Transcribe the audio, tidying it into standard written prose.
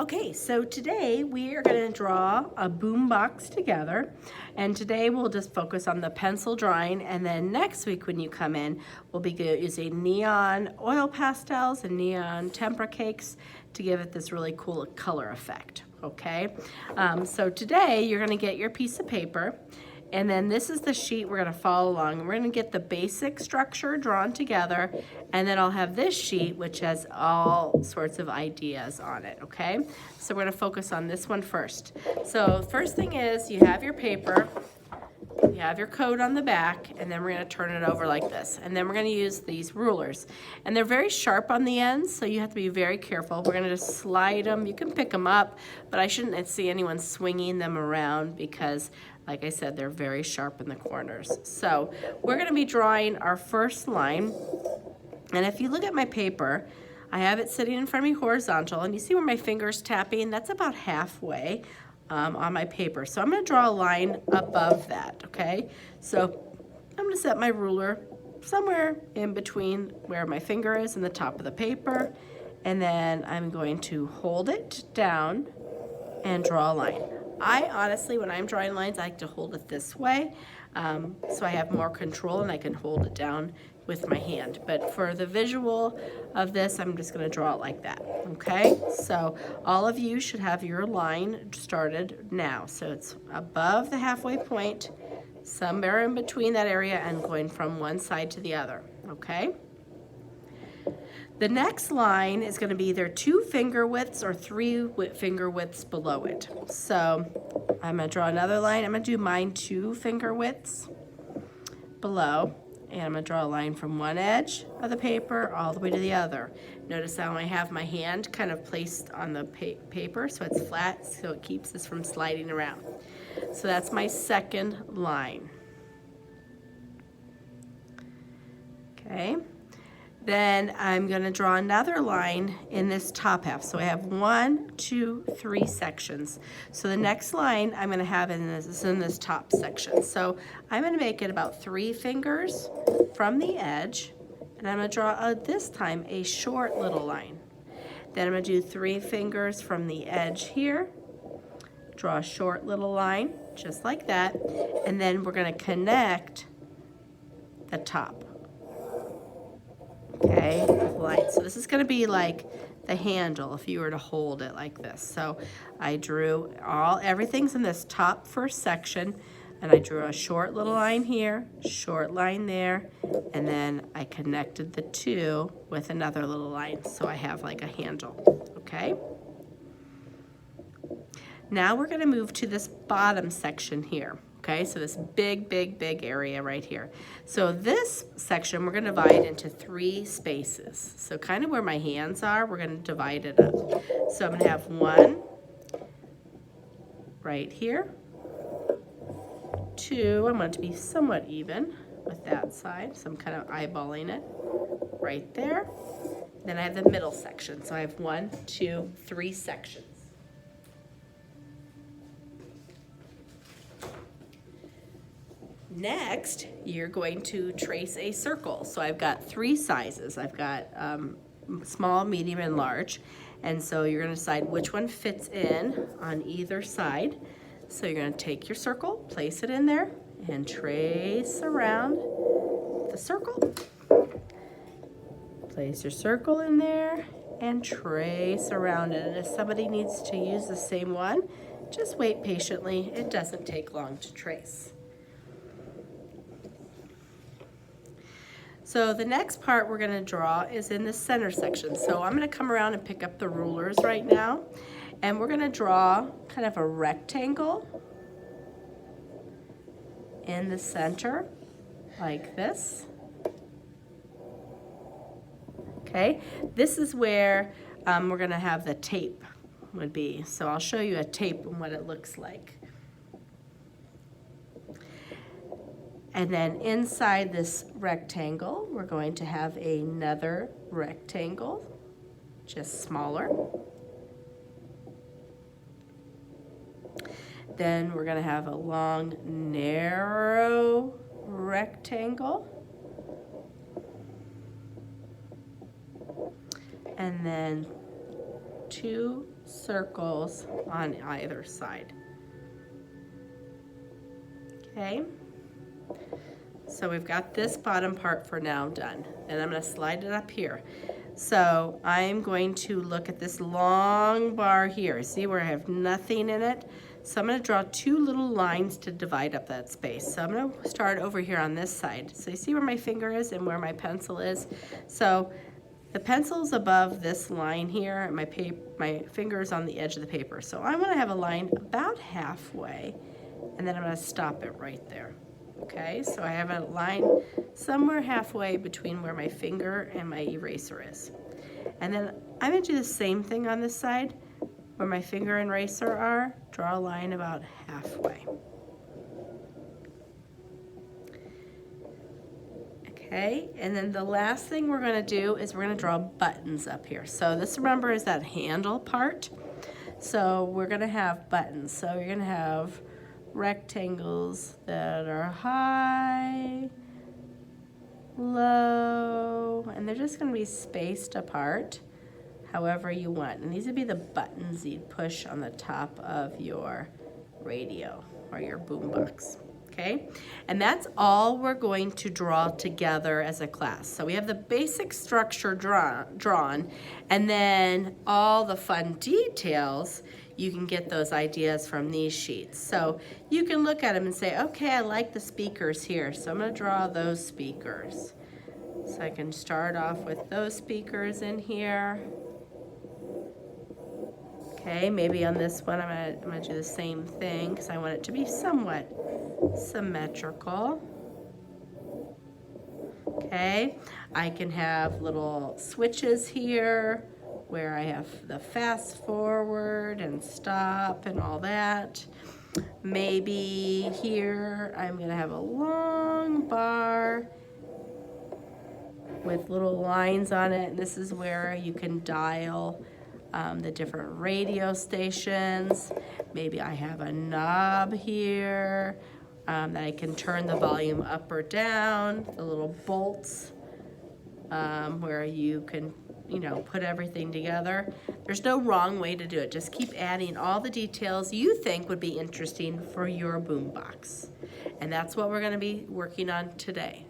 Okay, so today we are going to draw a boombox together, and today we'll just focus on the pencil drawing, and then next week when you come in, we'll be using neon oil pastels and neon tempera cakes to give it this really cool color effect, okay? So today you're going to get your piece of paper, and then this is the sheet we're going to follow along. We're going to get the basic structure drawn together, and then I'll have this sheet which has all sorts of ideas on it, okay? So we're going to focus on this one first. So first thing is you have your paper, you have your code on the back, and then we're going to turn it over like this. And then we're going to use these rulers. And they're very sharp on the ends, so you have to be very careful. We're going to just slide them. You can pick them up, but I shouldn't see anyone swinging them around because, like I said, they're very sharp in the corners. So we're going to be drawing our first line. And if you look at my paper, I have it sitting in front of me horizontal, and you see where my finger's tapping? That's about halfway on my paper. So I'm going to draw a line above that, okay? So I'm going to set my ruler somewhere in between where my finger is and the top of the paper, and then I'm going to hold it down and draw a line. I honestly, when I'm drawing lines, I like to hold it this way, so I have more control and I can hold it down with my hand. But for the visual of this, I'm just going to draw it like that, okay? So all of you should have your line started now. So it's above the halfway point, somewhere in between that area, and going from one side to the other, okay? The next line is going to be either 2 finger widths or 3 finger widths below it. So I'm going to draw another line. I'm going to do mine 2 finger widths below, and I'm going to draw a line from one edge of the paper all the way to the other. Notice how I have my hand kind of placed on the paper so it's flat, so it keeps this from sliding around. So that's my second line. Okay. Then I'm going to draw another line in this top half. So I have 1, 2, 3 sections. So the next line I'm going to have in this top section. So I'm going to make it about 3 fingers from the edge, and I'm going to draw this time a short little line. Then I'm going to do 3 fingers from the edge here, draw a short little line just like that, and then we're going to connect the top. Okay, light. So this is going to be like the handle if you were to hold it like this. So I drew everything's in this top first section, and I drew a short little line here, short line there, and then I connected the 2 with another little line, so I have like a handle, okay? Now we're going to move to this bottom section here. Okay, so this big area right here. So this section we're going to divide into 3 spaces. So kind of where my hands are, we're going to divide it up. So I'm going to have 1 right here, 2, I want it to be somewhat even with that side, so I'm kind of eyeballing it right there. Then I have the middle section, so I have 1, 2, 3 sections. Next, you're going to trace a circle. So I've got 3 sizes. I've got small, medium, and large. And so you're going to decide which one fits in on either side. So you're going to take your circle, place it in there, and trace around the circle. Place your circle in there and trace around it. And if somebody needs to use the same one, just wait patiently. It doesn't take long to trace. So the next part we're going to draw is in the center section. So I'm going to come around and pick up the rulers right now, and we're going to draw kind of a rectangle in the center like this. Okay, this is where we're going to have the tape would be. So I'll show you a tape and what it looks like. And then inside this rectangle, we're going to have another rectangle, just smaller. Then we're going to have a long, narrow rectangle. And then 2 circles on either side. Okay, so we've got this bottom part for now done, and I'm going to slide it up here. So I'm going to look at this long bar here. See where I have nothing in it? So I'm going to draw 2 little lines to divide up that space. So I'm going to start over here on this side. So you see where my finger is and where my pencil is? So the pencil's above this line here, and my finger's on the edge of the paper. So I want to have a line about halfway, and then I'm going to stop it right there. Okay, so I have a line somewhere halfway between where my finger and my eraser is. And then I'm going to do the same thing on this side where my finger and eraser are. Draw a line about halfway. Okay, and then the last thing we're going to do is we're going to draw buttons up here. So this, remember, is that handle part. So we're going to have buttons. So you're going to have rectangles that are high, low, and they're just going to be spaced apart however you want. And these would be the buttons you'd push on the top of your radio or your boombox. Okay, and that's all we're going to draw together as a class. So we have the basic structure drawn, and then all the fun details, you can get those ideas from these sheets. So you can look at them and say, okay, I like the speakers here, so I'm going to draw those speakers. So I can start off with those speakers in here. Okay, maybe on this one I'm gonna do the same thing because I want it to be somewhat symmetrical. Okay, I can have little switches here where I have the fast forward and stop and all that. Maybe here I'm gonna have a long bar with little lines on it. This is where you can dial the different radio stations. Maybe I have a knob here that I can turn the volume up or down, the little bolts where you can, put everything together. There's no wrong way to do it. Just keep adding all the details you think would be interesting for your boombox. And that's what we're going to be working on today.